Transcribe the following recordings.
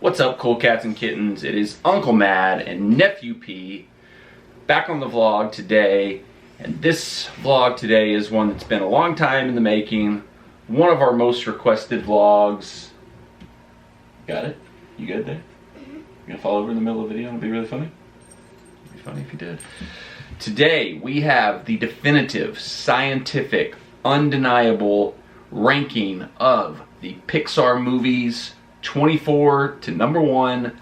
What's up, cool cats and kittens? It is Uncle Mad and Nephew P back on the vlog today. And this vlog today is one that's been a long time in the making. One of our most requested vlogs. Got it? You good there? You gonna fall over in the middle of the video and it'll be really funny? It'd be funny if you did. Today we have the definitive, scientific, undeniable ranking of the Pixar movies, 24 to number 1,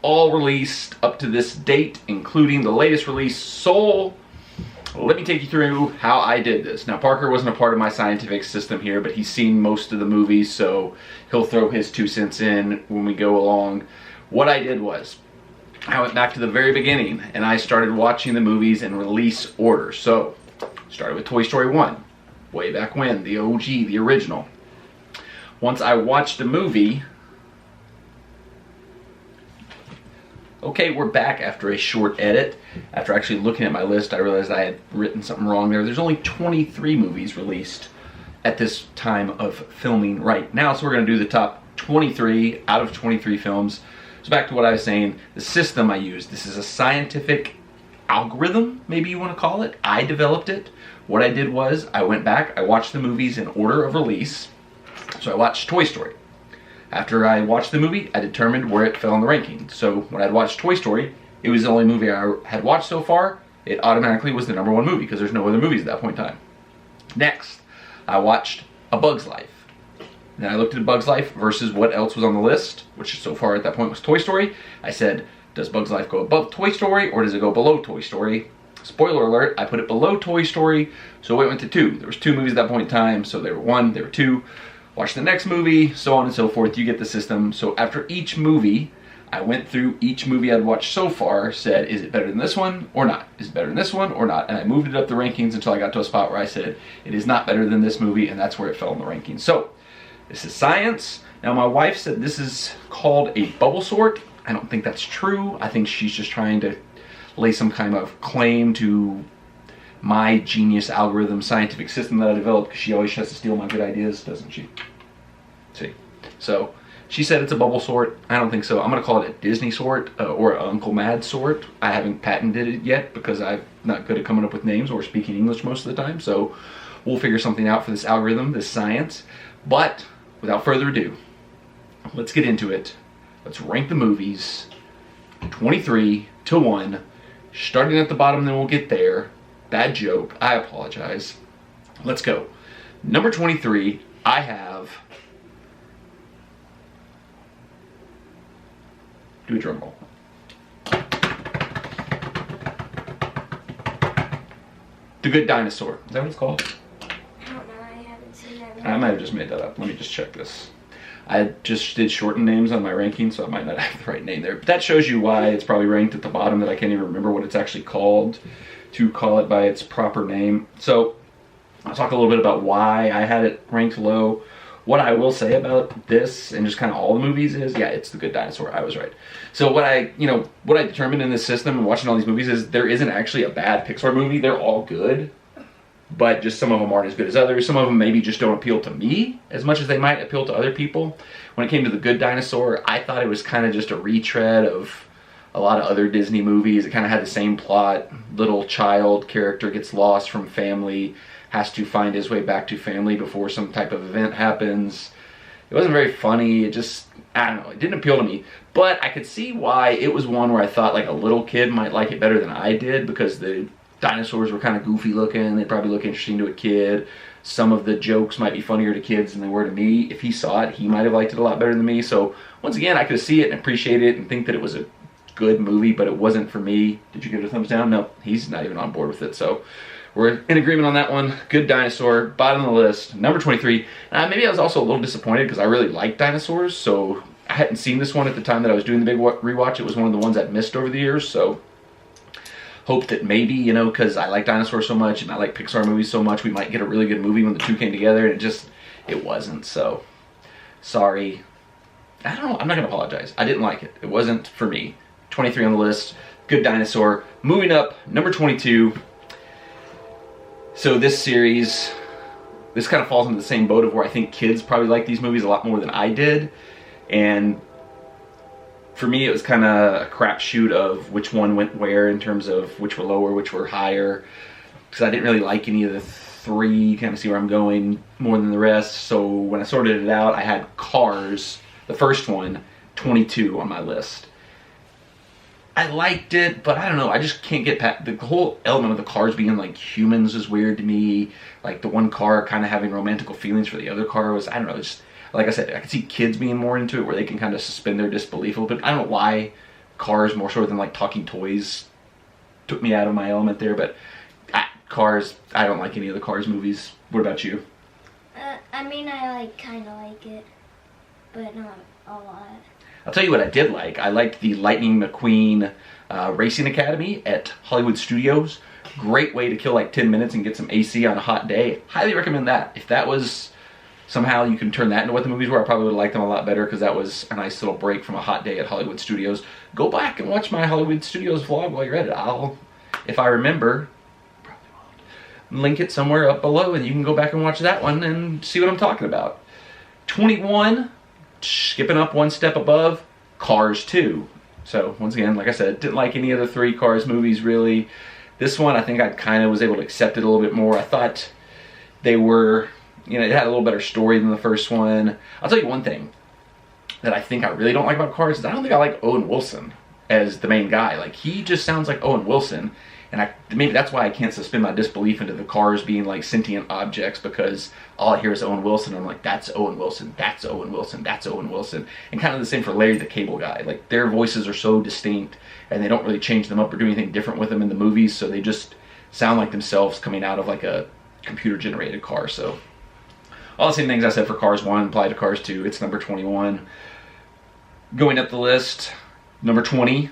all released up to this date, including the latest release, Soul. Let me take you through how I did this. Now, Parker wasn't a part of my scientific system here, but he's seen most of the movies, so he'll throw his 2 cents in when we go along. What I did was, I went back to the very beginning, and I started watching the movies in release order. So, started with Toy Story 1, way back when, the OG, the original. Once I watched the movie, okay, we're back after a short edit. After actually looking at my list, I realized I had written something wrong there. There's only 23 movies released at this time of filming right now. So we're going to do the top 23 out of 23 films. So back to what I was saying, the system I used. This is a scientific algorithm, maybe you want to call it. I developed it. What I did was, I went back, I watched the movies in order of release. So I watched Toy Story. After I watched the movie, I determined where it fell in the ranking. So when I'd watched Toy Story, it was the only movie I had watched so far. It automatically was the number 1 movie because there's no other movies at that point in time. Next, I watched A Bug's Life. Then I looked at A Bug's Life versus what else was on the list, which so far at that point was Toy Story. I said, does Bug's Life go above Toy Story or does it go below Toy Story? Spoiler alert, I put it below Toy Story, so it went to 2. There was 2 movies at that point in time, so they were 1, they were 2. Watch the next movie, so on and so forth. You get the system. So after each movie, I went through each movie I'd watched so far, said, is it better than this one or not? Is it better than this one or not? And I moved it up the rankings until I got to a spot where I said, it is not better than this movie, and that's where it fell in the rankings. So, this is science. Now, my wife said this is called a bubble sort. I don't think that's true. I think she's just trying to lay some kind of claim to my genius algorithm scientific system that I developed, because she always tries to steal my good ideas, doesn't she? See? So, she said it's a bubble sort. I don't think so. I'm going to call it a Disney sort, or an Uncle Mad sort. I haven't patented it yet because I'm not good at coming up with names or speaking English most of the time, so we'll figure something out for this algorithm, this science. But, without further ado, let's get into it. Let's rank the movies, 23 to 1, starting at the bottom, then we'll get there. Bad joke. I apologize. Let's go. Number 23, I have... Do a drum roll. The Good Dinosaur. Is that what it's called? I don't know. I haven't seen that. I might have just made that up. Let me just check this. I just did shorten names on my ranking, so I might not have the right name there. But that shows you why it's probably ranked at the bottom, that I can't even remember what it's actually called to call it by its proper name. So I'll talk a little bit about why I had it ranked low. What I will say about this and just kind of all the movies is, yeah, it's The Good Dinosaur. I was right. So what I determined in this system and watching all these movies is there isn't actually a bad Pixar movie. They're all good, but just some of them aren't as good as others. Some of them maybe just don't appeal to me as much as they might appeal to other people. When it came to The Good Dinosaur, I thought it was kind of just a retread of a lot of other Disney movies. It kind of had the same plot. Little child character gets lost from family, has to find his way back to family before some type of event happens. It wasn't very funny. It just, I don't know, it didn't appeal to me. But I could see why it was one where I thought like a little kid might like it better than I did, because the dinosaurs were kind of goofy looking. They probably look interesting to a kid. Some of the jokes might be funnier to kids than they were to me. If he saw it, he might have liked it a lot better than me. So once again, I could see it and appreciate it and think that it was a good movie, but it wasn't for me. Did you give it a thumbs down? No, he's not even on board with it. So we're in agreement on that one. Good Dinosaur, bottom of the list, number 23. Maybe I was also a little disappointed because I really like dinosaurs, so I hadn't seen this one at the time that I was doing the big rewatch. It was one of the ones I'd missed over the years, so hope that maybe, you know, because I like dinosaurs so much and I like Pixar movies so much, we might get a really good movie when the two came together, and it wasn't, so sorry. I don't know, I'm not going to apologize. I didn't like it. It wasn't for me. 23 on the list, Good Dinosaur. Moving up, number 22. So this series, this kind of falls into the same boat of where I think kids probably like these movies a lot more than I did. And for me, it was kind of a crapshoot of which one went where in terms of which were lower, which were higher. Because I didn't really like any of the three, kind of see where I'm going more than the rest. So when I sorted it out, I had Cars, the first one, 22 on my list. I liked it, but I don't know, I just can't get past the whole element of the cars being like humans is weird to me. Like the one car kind of having romantical feelings for the other car was, I don't know, just like I said, I could see kids being more into it where they can kind of suspend their disbelief a little bit. I don't know why Cars more so than like talking toys took me out of my element there, but Cars, I don't like any of the Cars movies. What about you? I mean, I kind of like it, but not a lot. I'll tell you what I did like. I liked the Lightning McQueen Racing Academy at Hollywood Studios. Great way to kill like 10 minutes and get some AC on a hot day. Highly recommend that. If that was somehow you can turn that into what the movies were, I probably would have liked them a lot better because that was a nice little break from a hot day at Hollywood Studios. Go back and watch my Hollywood Studios vlog while you're at it. If I remember, link it somewhere up below and you can go back and watch that one and see what I'm talking about. 21, skipping up one step above, Cars 2. So once again, like I said, didn't like any of the three Cars movies really. This one I think I kind of was able to accept it a little bit more. I thought they were, you know, it had a little better story than the first one. I'll tell you one thing that I think I really don't like about Cars is I don't think I like Owen Wilson as the main guy. Like he just sounds like Owen Wilson. And maybe that's why I can't suspend my disbelief into the cars being like sentient objects, because all I hear is Owen Wilson. And I'm like, that's Owen Wilson, that's Owen Wilson, that's Owen Wilson. And kind of the same for Larry the Cable Guy. Like their voices are so distinct and they don't really change them up or do anything different with them in the movies. So they just sound like themselves coming out of like a computer generated car. So all the same things I said for Cars 1 apply to Cars 2. It's number 21. Going up the list, number 20.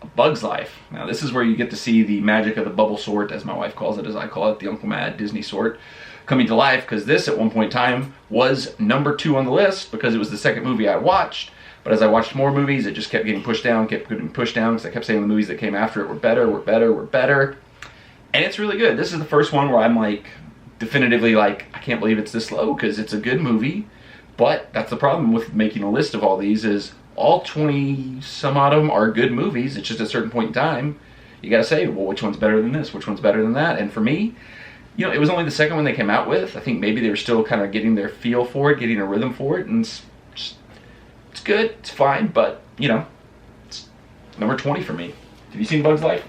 A Bug's Life. Now this is where you get to see the magic of the bubble sort, as my wife calls it, as I call it, the Uncle Mad Disney sort, coming to life, because this at one point in time was number 2 on the list because it was the second movie I watched. But as I watched more movies, it just kept getting pushed down, because I kept saying the movies that came after it were better, were better, were better. And it's really good. This is the first one where I'm like, definitively like, I can't believe it's this low, because it's a good movie. But that's the problem with making a list of all these is all 20 some odd of them are good movies. It's just at a certain point in time, you gotta say, well, which one's better than this? Which one's better than that? And for me, you know, it was only the second one they came out with. I think maybe they were still kind of getting their feel for it, getting a rhythm for it, and it's good, it's fine, but, you know, it's number 20 for me. Have you seen Bug's Life?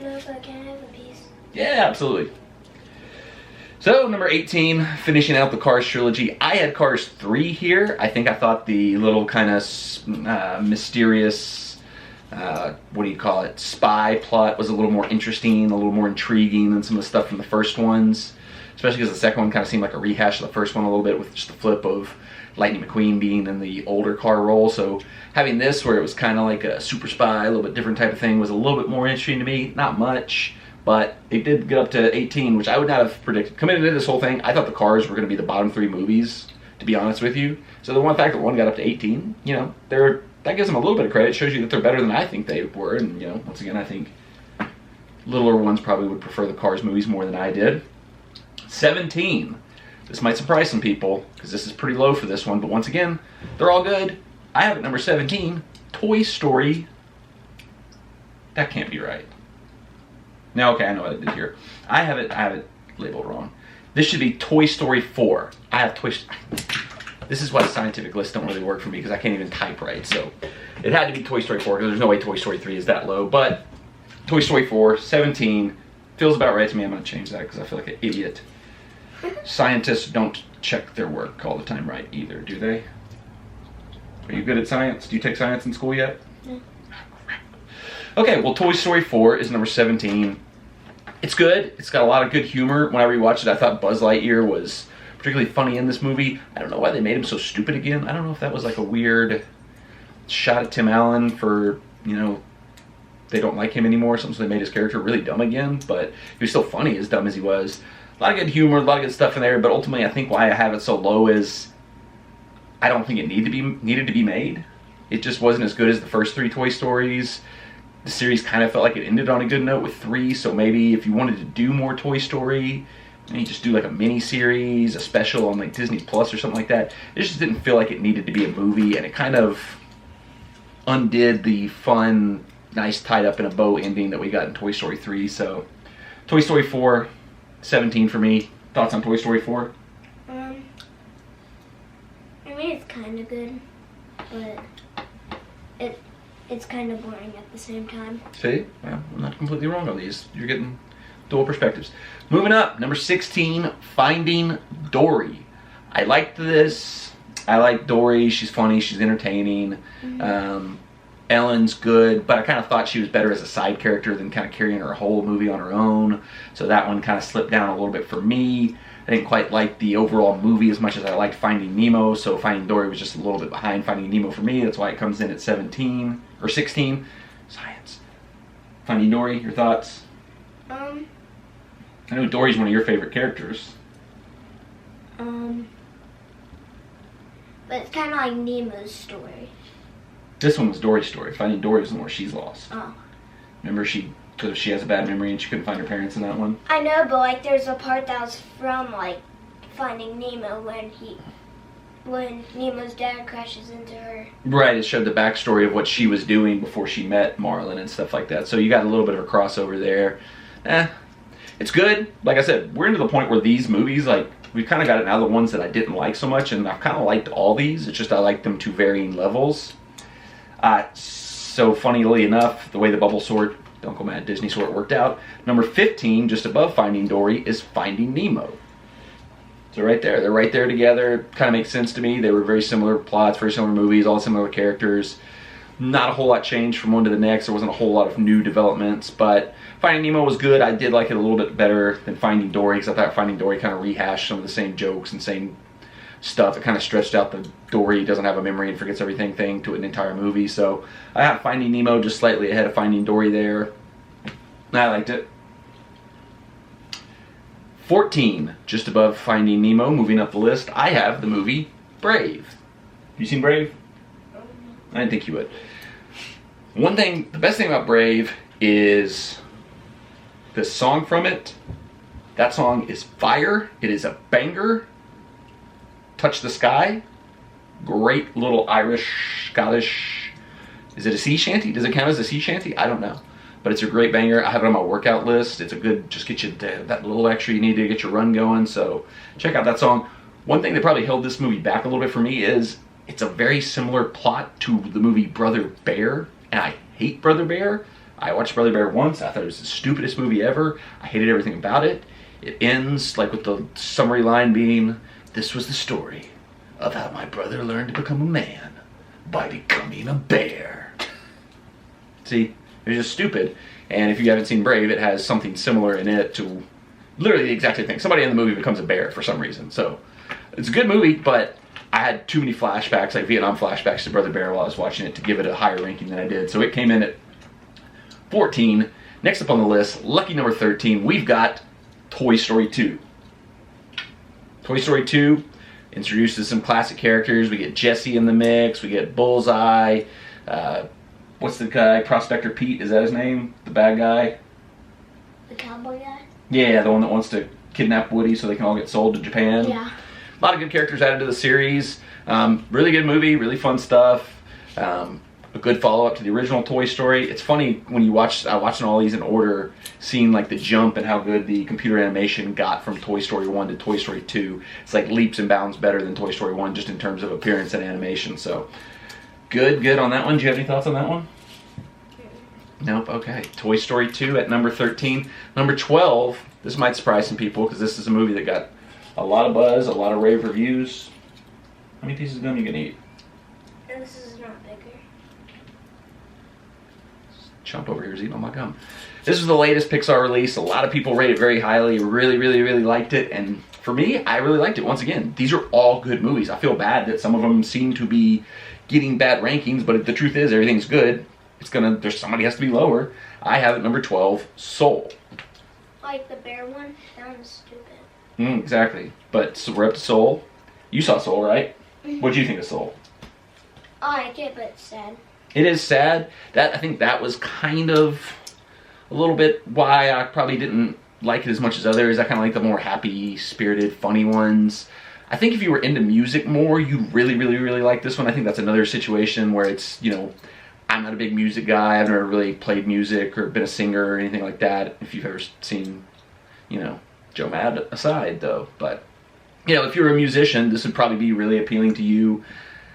No, but can I have a piece? Yeah, absolutely. So, number 18, finishing out the Cars trilogy. I had Cars 3 here. I think I thought the little kind of mysterious, what do you call it, spy plot was a little more interesting, a little more intriguing than some of the stuff from the first ones. Especially because the second one kind of seemed like a rehash of the first one a little bit, with just the flip of Lightning McQueen being in the older car role. So having this where it was kind of like a super spy, a little bit different type of thing, was a little bit more interesting to me. Not much. But it did get up to 18, which I would not have predicted. Coming into this whole thing, I thought the Cars were going to be the bottom 3 movies, to be honest with you. So the one fact that one got up to 18, you know, that gives them a little bit of credit. It shows you that they're better than I think they were. And, you know, once again, I think littler ones probably would prefer the Cars movies more than I did. 17. This might surprise some people, because this is pretty low for this one. But once again, they're all good. I have at number 17, Toy Story. That can't be right. Now, okay, I know what I did here. I have it labeled wrong. This should be Toy Story 4. I have This is why scientific lists don't really work for me, because I can't even type right. So it had to be Toy Story 4, because there's no way Toy Story 3 is that low. But Toy Story 4, 17, feels about right to me. I'm going to change that because I feel like an idiot. Scientists don't check their work all the time right either, do they? Are you good at science? Do you take science in school yet? No. Okay, well, Toy Story 4 is number 17. It's good. It's got a lot of good humor. When I rewatched it, I thought Buzz Lightyear was particularly funny in this movie. I don't know why they made him so stupid again. I don't know if that was like a weird shot at Tim Allen for, you know, they don't like him anymore or something, so they made his character really dumb again. But he was still funny, as dumb as he was. A lot of good humor, a lot of good stuff in there. But ultimately, I think why I have it so low is I don't think it needed to be made. It just wasn't as good as the first 3 Toy Stories. The series kind of felt like it ended on a good note with 3, so maybe if you wanted to do more Toy Story, maybe just do like a mini series, a special on like Disney Plus or something like that. It just didn't feel like it needed to be a movie, and it kind of, undid the fun, nice tied up in a bow ending that we got in Toy Story 3. So Toy Story 4, 17 for me. Thoughts on Toy Story 4? I mean, it's kind of good, but it's kind of boring at the same time. See? Well, I'm not completely wrong on these. You're getting dual perspectives. Moving up, number 16, Finding Dory. I liked this. I like Dory. She's funny. She's entertaining. Ellen's good, but I kind of thought she was better as a side character than kind of carrying her whole movie on her own. So that one kind of slipped down a little bit for me. I didn't quite like the overall movie as much as I liked Finding Nemo, so Finding Dory was just a little bit behind Finding Nemo for me. That's why it comes in at 17 or 16. Science. Finding Dory, your thoughts? I know Dory's one of your favorite characters. But it's kind of like Nemo's story. This one was Dory's story. Finding Dory was the one where she's lost. Oh. Remember, because she has a bad memory and she couldn't find her parents in that one? I know, but like there's a part that was from like Finding Nemo when Nemo's dad crashes into her. Right, it showed the backstory of what she was doing before she met Marlin and stuff like that. So you got a little bit of a crossover there. It's good. Like I said, we're into the point where these movies, like, we've kind of got it now, the ones that I didn't like so much, and I've kind of liked all these. It's just I like them to varying levels. So funnily enough, the way the bubble sort, don't go mad, Disney sort worked out, number 15, just above Finding Dory, is Finding Nemo. So right there, they're right there together. Kind of makes sense to me. They were very similar plots, very similar movies, all similar characters. Not a whole lot changed from one to the next. There wasn't a whole lot of new developments, but Finding Nemo was good. I did like it a little bit better than Finding Dory, because I thought Finding Dory kind of rehashed some of the same jokes and same stuff. It kind of stretched out the Dory doesn't have a memory and forgets everything thing to an entire movie. So I have Finding Nemo just slightly ahead of Finding Dory there. I liked it. 14, just above Finding Nemo, moving up the list, I have the movie Brave. You seen Brave? I didn't think you would. One thing, the best thing about Brave is the song from it. That song is fire. It is a banger. Touch the Sky. Great little Irish, Scottish. Is it a sea shanty? Does it count as a sea shanty? I don't know. But it's a great banger. I have it on my workout list. It's a good, just get you that little extra you need to get your run going. So check out that song. One thing that probably held this movie back a little bit for me is it's a very similar plot to the movie Brother Bear. And I hate Brother Bear. I watched Brother Bear once. I thought it was the stupidest movie ever. I hated everything about it. It ends like with the summary line being, "This was the story of how my brother learned to become a man by becoming a bear." See? It's just stupid. And if you haven't seen Brave, it has something similar in it to literally the exact same thing. Somebody in the movie becomes a bear for some reason. So it's a good movie, but I had too many flashbacks, like Vietnam flashbacks to Brother Bear while I was watching it to give it a higher ranking than I did. So it came in at 14. Next up on the list, lucky number 13, we've got Toy Story 2. Toy Story 2 introduces some classic characters. We get Jessie in the mix. We get Bullseye. What's the guy? Prospector Pete, is that his name? The bad guy? The cowboy guy? Yeah, the one that wants to kidnap Woody so they can all get sold to Japan. Yeah. A lot of good characters added to the series. Really good movie, really fun stuff. A good follow-up to the original Toy Story. It's funny when you watching all these in order, seeing like the jump and how good the computer animation got from Toy Story 1 to Toy Story 2. It's like leaps and bounds better than Toy Story 1 just in terms of appearance and animation. So good on that one. Do you have any thoughts on that one? Nope, okay. Toy Story 2 at number 13. Number 12, this might surprise some people because this is a movie that got a lot of buzz, a lot of rave reviews. How many pieces of gum are you going to eat? This is not bigger. Chump over here is eating all my gum. This is the latest Pixar release. A lot of people rate it very highly, really liked it. And for me, I really liked it. Once again, these are all good movies. I feel bad that some of them seem to be getting bad rankings, but the truth is everything's good. Somebody has to be lower. I have it number 12, Soul. Like the bear one? That one's stupid. Exactly. But so we're up to Soul. You saw Soul, right? What did you think of Soul? I like it, but it's sad. It is sad. I think that was kind of a little bit why I probably didn't like it as much as others. I kind of like the more happy, spirited, funny ones. I think if you were into music more, you really like this one. I think that's another situation where it's, I'm not a big music guy. I've never really played music or been a singer or anything like that. If you've ever seen, you know, Joe Mad aside though. But, you know, if you're a musician, this would probably be really appealing to you.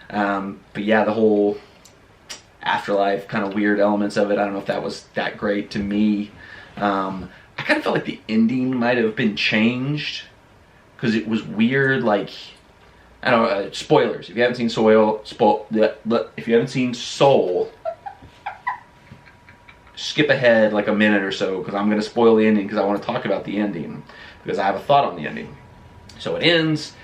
But yeah, the whole afterlife kind of weird elements of it, I don't know if that was that great to me. I kind of felt like the ending might have been changed because it was weird, like, I don't know, spoilers. If you haven't seen if you haven't seen Soul, skip ahead like a minute or so because I'm going to spoil the ending because I want to talk about the ending because I have a thought on the ending. So it ends,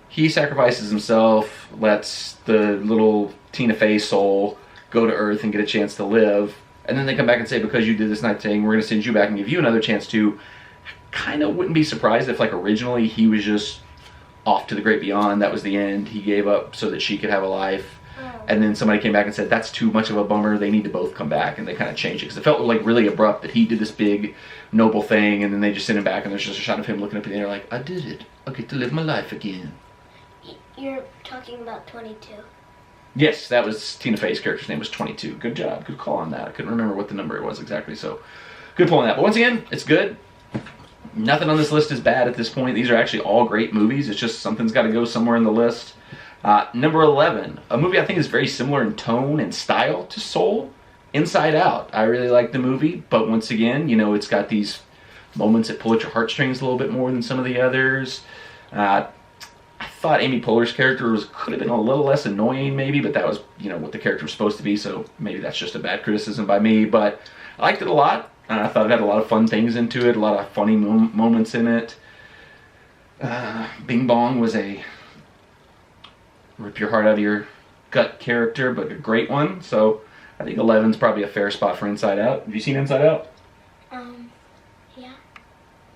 he sacrifices himself, lets the little Tina Fey soul go to Earth and get a chance to live, and then they come back and say, because you did this night thing, we're going to send you back and give you another chance to. Kind of wouldn't be surprised if, like, originally he was just off to the great beyond. That was the end. He gave up so that she could have a life. And then somebody came back and said, that's too much of a bummer. They need to both come back. And they kind of changed it because it felt like really abrupt that he did this big, noble thing. And then they just sent him back and there's just a shot of him looking up in the air like, I did it. I get to live my life again. You're talking about 22. Yes, that was Tina Fey's character's name was 22. Good job. Good call on that. I couldn't remember what the number it was exactly. So good pull on that. But once again, it's good. Nothing on this list is bad at this point. These are actually all great movies. It's just something's got to go somewhere in the list. Number 11, a movie I think is very similar in tone and style to Soul, Inside Out. I really like the movie, but once again, you know, it's got these moments that pull at your heartstrings a little bit more than some of the others. I thought Amy Poehler's character could have been a little less annoying maybe, but that was, you know, what the character was supposed to be, so maybe that's just a bad criticism by me, but I liked it a lot. I thought it had a lot of fun things into it, a lot of funny moments in it. Bing Bong was a rip your heart out of your gut character, but a great one. So I think 11's probably a fair spot for Inside Out. Have you seen Inside Out? Yeah.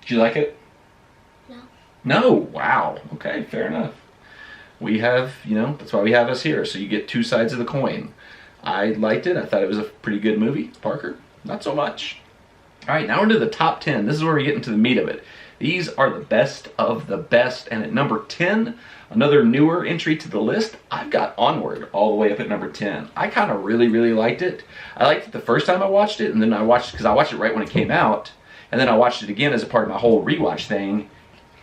Did you like it? No. No? Wow. Okay, fair enough. We have, you know, that's why we have us here. So you get two sides of the coin. I liked it. I thought it was a pretty good movie. Parker? Not so much. All right, now we're to the top 10. This is where we get into the meat of it. These are the best of the best. And at number 10, another newer entry to the list, I've got Onward all the way up at number 10. I kind of really, really liked it. I liked it the first time I watched it, and then I watched it right when it came out, and then I watched it again as a part of my whole rewatch thing.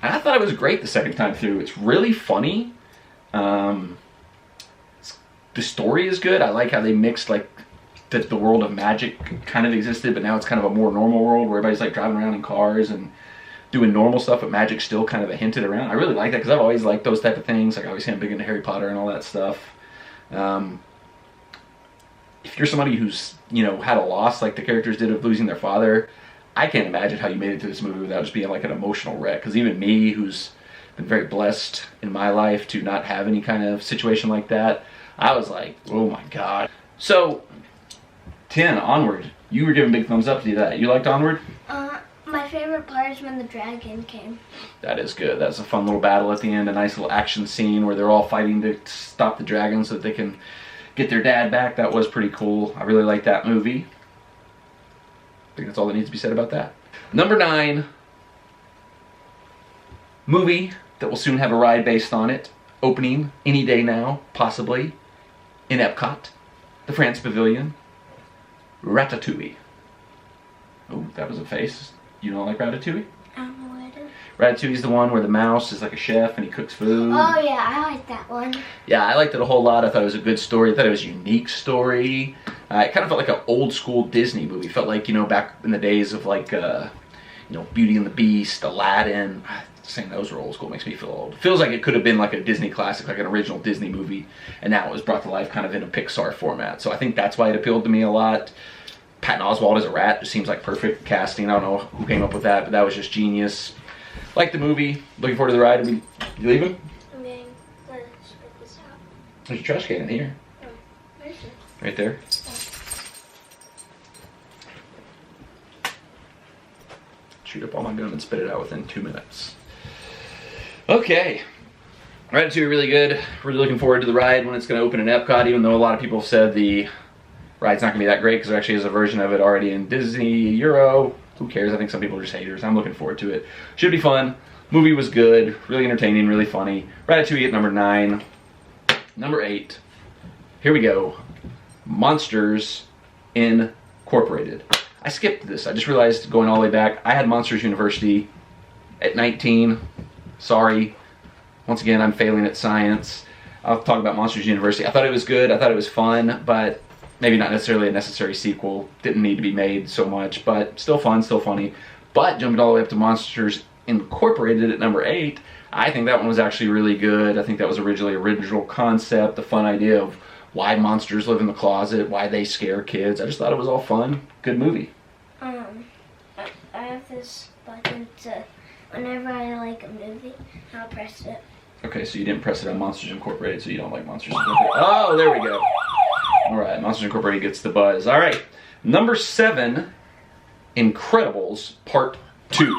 And I thought it was great the second time through. It's really funny. The story is good. I like how they mixed, like, that the world of magic kind of existed, but now it's kind of a more normal world where everybody's like driving around in cars and doing normal stuff, but magic's still kind of a hinted around. I really like that because I've always liked those type of things. Like obviously I'm big into Harry Potter and all that stuff. If you're somebody who's, you know, had a loss like the characters did of losing their father, I can't imagine how you made it to this movie without just being like an emotional wreck. Because even me, who's been very blessed in my life to not have any kind of situation like that, I was like, oh my God. So 10, Onward. You were giving big thumbs up to that. You liked Onward? My favorite part is when the dragon came. That is good. That's a fun little battle at the end. A nice little action scene where they're all fighting to stop the dragon so that they can get their dad back. That was pretty cool. I really like that movie. I think that's all that needs to be said about that. Number 9. Movie that will soon have a ride based on it. Opening any day now, possibly, in Epcot, the France Pavilion. Ratatouille. Oh, that was a face. You don't like Ratatouille? I don't know what it is. Ratatouille's the one where the mouse is like a chef and he cooks food. Oh yeah, I like that one. Yeah, I liked it a whole lot. I thought it was a good story. I thought it was a unique story. It kind of felt like an old school Disney movie. It felt like, you know, back in the days of like, you know, Beauty and the Beast, Aladdin. Saying those were old school makes me feel old. It feels like it could have been like a Disney classic, like an original Disney movie, and now it was brought to life kind of in a Pixar format. So I think that's why it appealed to me a lot. Patton Oswalt as a rat just seems like perfect casting. I don't know who came up with that, but that was just genius. Like the movie. Looking forward to the ride. You leaving? I'm going to spit this out. There's a trash can in here. Oh, where is it? Right there. Shoot up all my gum and spit it out within 2 minutes. Okay. Ratatouille really good. Really looking forward to the ride when it's going to open in Epcot, even though a lot of people have said the ride's not going to be that great because there actually is a version of it already in Disney Euro. Who cares? I think some people are just haters. I'm looking forward to it. Should be fun. Movie was good. Really entertaining. Really funny. Ratatouille at number 9. Number 8. Here we go. Monsters Incorporated. I skipped this. I just realized going all the way back, I had Monsters University at 19. Sorry. Once again, I'm failing at science. I'll talk about Monsters University. I thought it was good. I thought it was fun, but maybe not necessarily a necessary sequel. Didn't need to be made so much, but still fun, still funny. But jumping all the way up to Monsters Incorporated at number 8, I think that one was actually really good. I think that was original concept, the fun idea of why monsters live in the closet, why they scare kids. I just thought it was all fun. Good movie. I have this button to, whenever I like a movie, I'll press it. Okay, so you didn't press it on Monsters Incorporated, so you don't like Monsters Incorporated. Oh, there we go. All right, Monsters Incorporated gets the buzz. All right, number 7, Incredibles Part 2.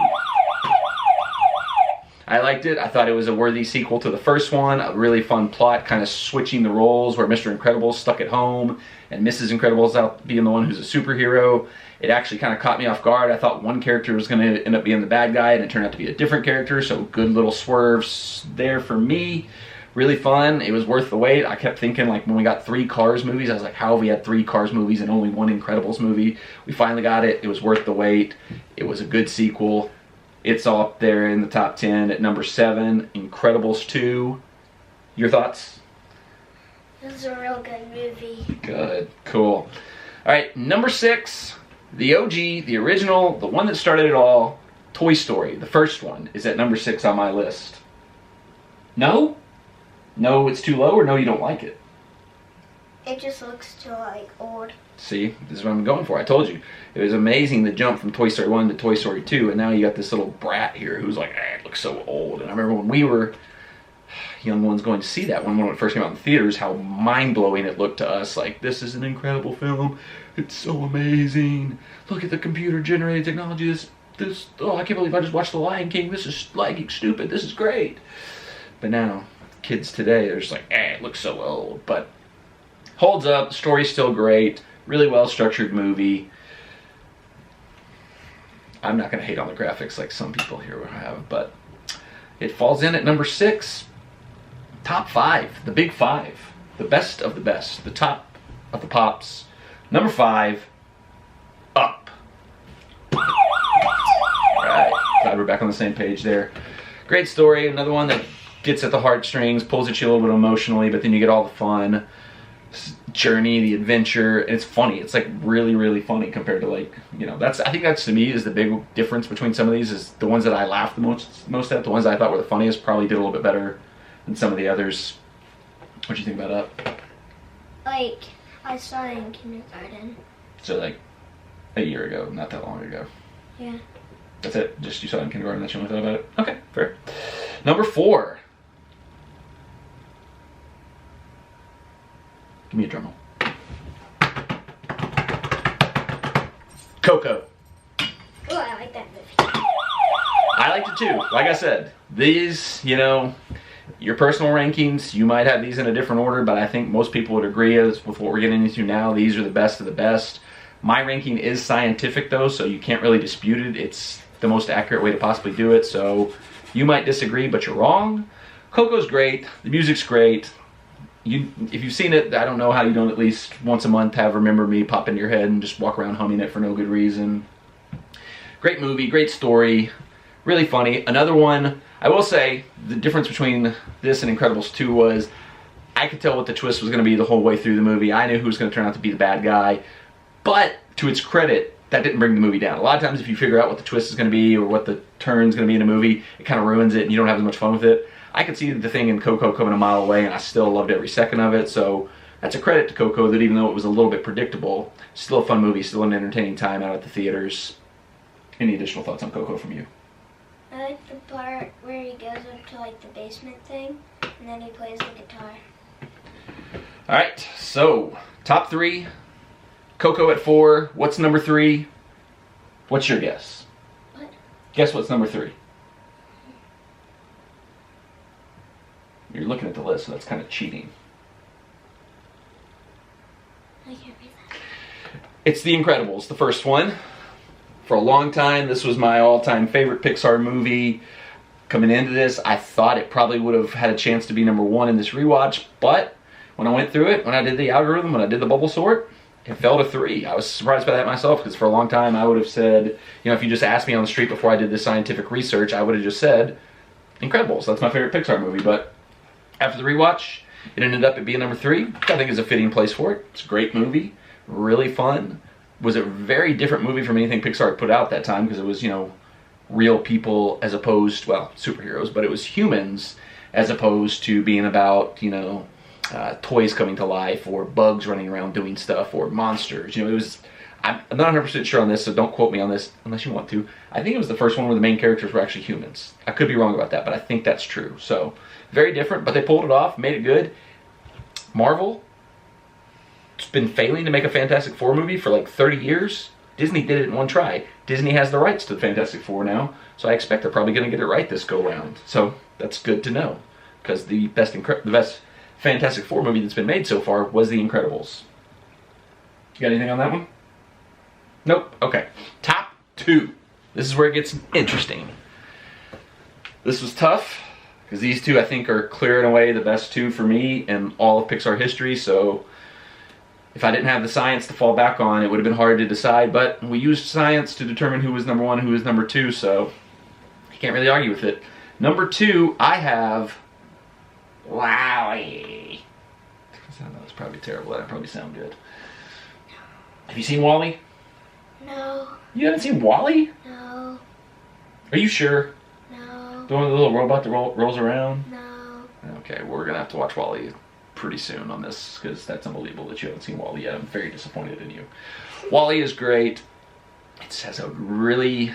I liked it. I thought it was a worthy sequel to the first one. A really fun plot, kind of switching the roles where Mr. Incredible's stuck at home and Mrs. Incredible's out being the one who's a superhero. It actually kind of caught me off guard. I thought one character was going to end up being the bad guy, and it turned out to be a different character, so good little swerves there for me. Really fun. It was worth the wait. I kept thinking, like, when we got 3 Cars movies, I was like, how have we had 3 Cars movies and only 1 Incredibles movie? We finally got it. It was worth the wait. It was a good sequel. It's all up there in the top 10 at number 7, Incredibles 2. Your thoughts? This is a real good movie. Good. Cool. All right, number 6, the OG, the original, the one that started it all, Toy Story. The first one is at number 6 on my list. No? No, it's too low, or no, you don't like it? It just looks too, like, old. See, this is what I'm going for. I told you. It was amazing the jump from Toy Story 1 to Toy Story 2, and now you got this little brat here who's like, it looks so old. And I remember when we were young ones going to see that one when it first came out in theaters, how mind-blowing it looked to us. Like, this is an incredible film. It's so amazing. Look at the computer-generated technology. Oh, I can't believe I just watched The Lion King. This is lagging stupid. This is great. But now, kids today, they're just like, it looks so old. But holds up. The story's still great. Really well-structured movie. I'm not going to hate on the graphics like some people here have, but it falls in at number 6. Top 5, the big 5, the best of the best, the top of the pops. Number 5, Up. Alright, glad we're back on the same page there. Great story, another one that gets at the heartstrings, pulls at you a little bit emotionally, but then you get all the fun. Journey, the adventure, and it's funny. It's like really, really funny compared to, like, you know, I think that's to me is the big difference between some of these, is the ones that I laughed the most at, the ones that I thought were the funniest probably did a little bit better than some of the others. What do you think about Up? Like, I saw it in kindergarten. So like a year ago, not that long ago. Yeah. That's it? Just you saw it in kindergarten, that's you only thought about it? Okay, fair. Number 4. Give me a drum roll. Coco. Oh, I like that movie. I liked it too. Like I said, these, you know, your personal rankings, you might have these in a different order, but I think most people would agree with what we're getting into now. These are the best of the best. My ranking is scientific though, so you can't really dispute it. It's the most accurate way to possibly do it, so you might disagree, but you're wrong. Coco's great. The music's great. If you've seen it, I don't know how you don't at least once a month have Remember Me pop into your head and just walk around humming it for no good reason. Great movie, great story, really funny. Another one, I will say, the difference between this and Incredibles 2 was I could tell what the twist was going to be the whole way through the movie. I knew who was going to turn out to be the bad guy, but to its credit, that didn't bring the movie down. A lot of times if you figure out what the twist is going to be or what the turn's going to be in a movie, it kind of ruins it and you don't have as much fun with it. I could see the thing in Coco coming a mile away, and I still loved every second of it, so that's a credit to Coco that even though it was a little bit predictable, still a fun movie, still an entertaining time out at the theaters. Any additional thoughts on Coco from you? I like the part where he goes up to, like, the basement thing, and then he plays the guitar. Alright, so, top 3. Coco at 4. What's number 3? What's your guess? What? Guess what's number 3? You're looking at the list, so that's kind of cheating. I can't read that. It's The Incredibles, the first one. For a long time, this was my all-time favorite Pixar movie. Coming into this, I thought it probably would have had a chance to be number 1 in this rewatch, but when I went through it, when I did the algorithm, when I did the bubble sort, it fell to 3. I was surprised by that myself, because for a long time I would have said, if you just asked me on the street before I did this scientific research, I would have just said Incredibles. That's my favorite Pixar movie. But after the rewatch, it ended up being number 3. I think is a fitting place for it. It's a great movie, really fun. Was a very different movie from anything Pixar had put out at that time, because it was, real people as opposed, superheroes, but it was humans as opposed to being about, toys coming to life or bugs running around doing stuff or monsters. It was, I'm not 100% sure on this, so don't quote me on this unless you want to. I think it was the first one where the main characters were actually humans. I could be wrong about that, but I think that's true. So, very different, but they pulled it off, made it good. Marvel, it's been failing to make a Fantastic Four movie for like 30 years. Disney did it in one try. Disney has the rights to the Fantastic Four now, so I expect they're probably going to get it right this go round. So that's good to know, because the best Fantastic Four movie that's been made so far was The Incredibles. You got anything on that one? Nope. Okay. Top 2. This is where it gets interesting. This was tough, because these two I think are clear and away the best 2 for me in all of Pixar history, so if I didn't have the science to fall back on, it would have been hard to decide, but we used science to determine who was number 1 and who was number 2, so you can't really argue with it. Number 2, I have WALL-E. I know it's probably terrible. That probably sound good. Have you seen WALL-E? No. You haven't seen WALL-E? No. Are you sure? No. The one with the little robot that rolls around? No. Okay, well, we're going to have to watch WALL-E pretty soon on this, because that's unbelievable that you haven't seen WALL-E yet. I'm very disappointed in you. WALL-E is great. It has a really,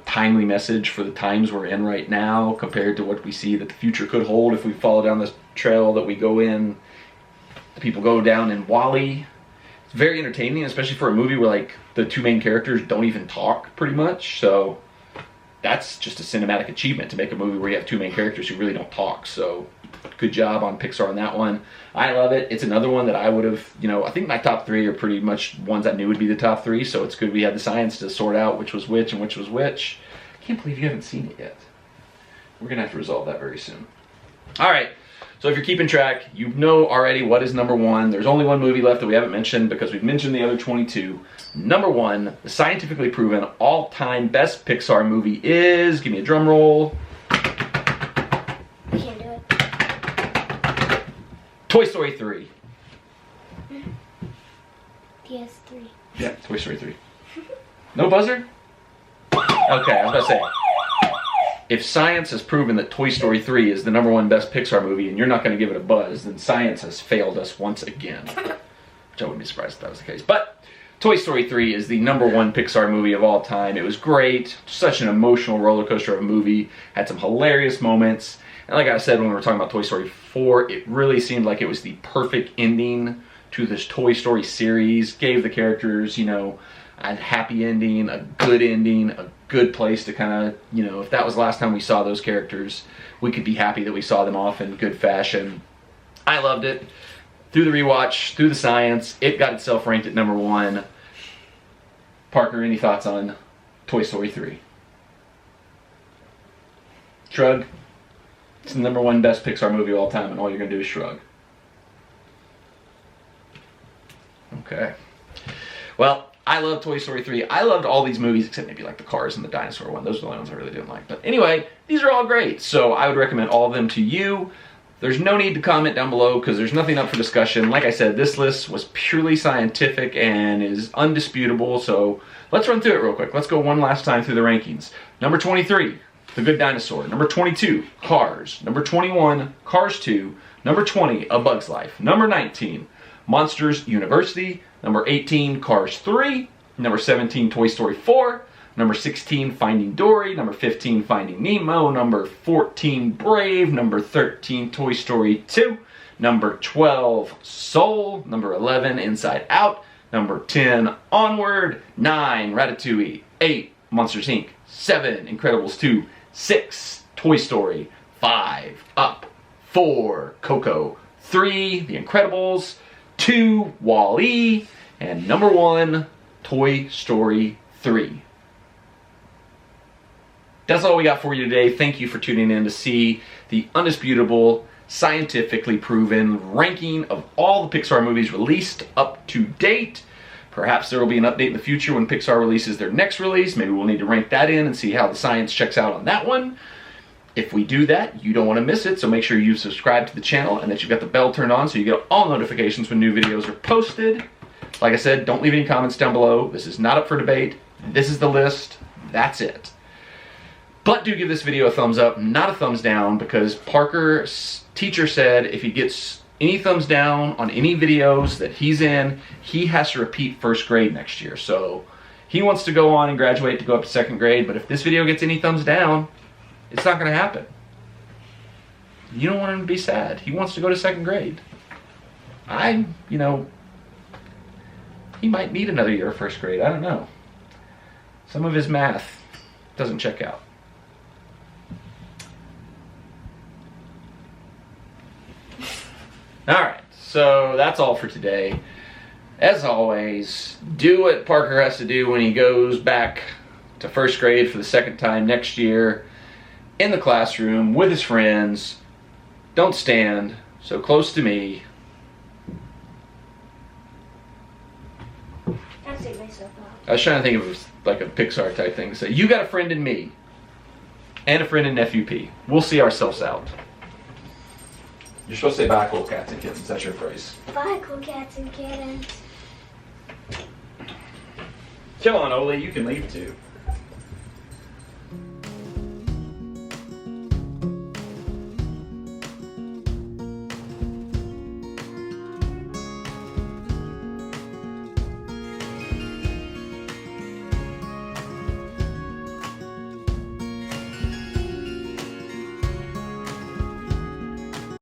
timely message for the times we're in right now compared to what we see that the future could hold if we follow down this trail that we go in. The people go down in WALL-E. It's very entertaining, especially for a movie where like the 2 main characters don't even talk pretty much. So that's just a cinematic achievement to make a movie where you have 2 main characters who really don't talk. So good job on Pixar on that one. I love it. It's another one that I would have, I think my top 3 are pretty much ones I knew would be the top 3, so it's good we had the science to sort out which was which and which was which. I can't believe you haven't seen it yet. We're going to have to resolve that very soon. Alright, so if you're keeping track, you know already what is number 1. There's only one movie left that we haven't mentioned because we've mentioned the other 22. Number 1, the scientifically proven all-time best Pixar movie is, give me a drum roll, Toy Story 3. PS3. Yeah, Toy Story 3. No buzzer? Okay, I was about to say, if science has proven that Toy Story 3 is the number 1 best Pixar movie and you're not going to give it a buzz, then science has failed us once again. Which I wouldn't be surprised if that was the case. But Toy Story 3 is the number 1 Pixar movie of all time. It was great. Such an emotional roller coaster of a movie. Had some hilarious moments. And like I said when we were talking about Toy Story 4, it really seemed like it was the perfect ending to this Toy Story series. Gave the characters, a happy ending, a good place to kind of, if that was the last time we saw those characters, we could be happy that we saw them off in good fashion. I loved it. Through the rewatch, through the science, it got itself ranked at number 1. Parker, any thoughts on Toy Story 3? Shrug. It's the number 1 best Pixar movie of all time, and all you're going to do is shrug. Okay. Well, I love Toy Story 3. I loved all these movies except maybe like the Cars and the Dinosaur one. Those are the only ones I really didn't like. But anyway, these are all great, so I would recommend all of them to you. There's no need to comment down below because there's nothing up for discussion. Like I said, this list was purely scientific and is undisputable, so let's run through it real quick. Let's go one last time through the rankings. Number 23. The Good Dinosaur. Number 22, Cars. Number 21, Cars 2. Number 20, A Bug's Life. Number 19, Monsters University. Number 18, Cars 3. Number 17, Toy Story 4. Number 16, Finding Dory. Number 15, Finding Nemo. Number 14, Brave. Number 13, Toy Story 2. Number 12, Soul. Number 11, Inside Out. Number 10, Onward. 9, Ratatouille. 8, Monsters Inc. 7, Incredibles 2. 6, Toy Story. 5, Up. 4, Coco. 3, The Incredibles. 2, WALL-E. And number 1, Toy Story 3. That's all we got for you today. Thank you for tuning in to see the undisputable scientifically proven ranking of all the Pixar movies released up to date. Perhaps there will be an update in the future when Pixar releases their next release. Maybe we'll need to rank that in and see how the science checks out on that one. If we do that, you don't want to miss it, so make sure you subscribe to the channel and that you've got the bell turned on so you get all notifications when new videos are posted. Like I said, don't leave any comments down below. This is not up for debate. This is the list. That's it. But do give this video a thumbs up, not a thumbs down, because Parker's teacher said if he gets any thumbs down on any videos that he's in, he has to repeat first grade next year. So he wants to go on and graduate to go up to second grade, but if this video gets any thumbs down, it's not going to happen. You don't want him to be sad. He wants to go to second grade. He might need another year of first grade. I don't know. Some of his math doesn't check out. Alright, so that's all for today. As always, do what Parker has to do when he goes back to first grade for the second time next year. In the classroom with his friends. Don't stand so close to me. I take myself off. I was trying to think of like a Pixar type thing. So you got a friend in me. And a friend in Nephew P. We'll see ourselves out. You're supposed to say bye, cool cats and kittens. That's your phrase. Bye, cool cats and kittens. Come on, Oli. You can leave too.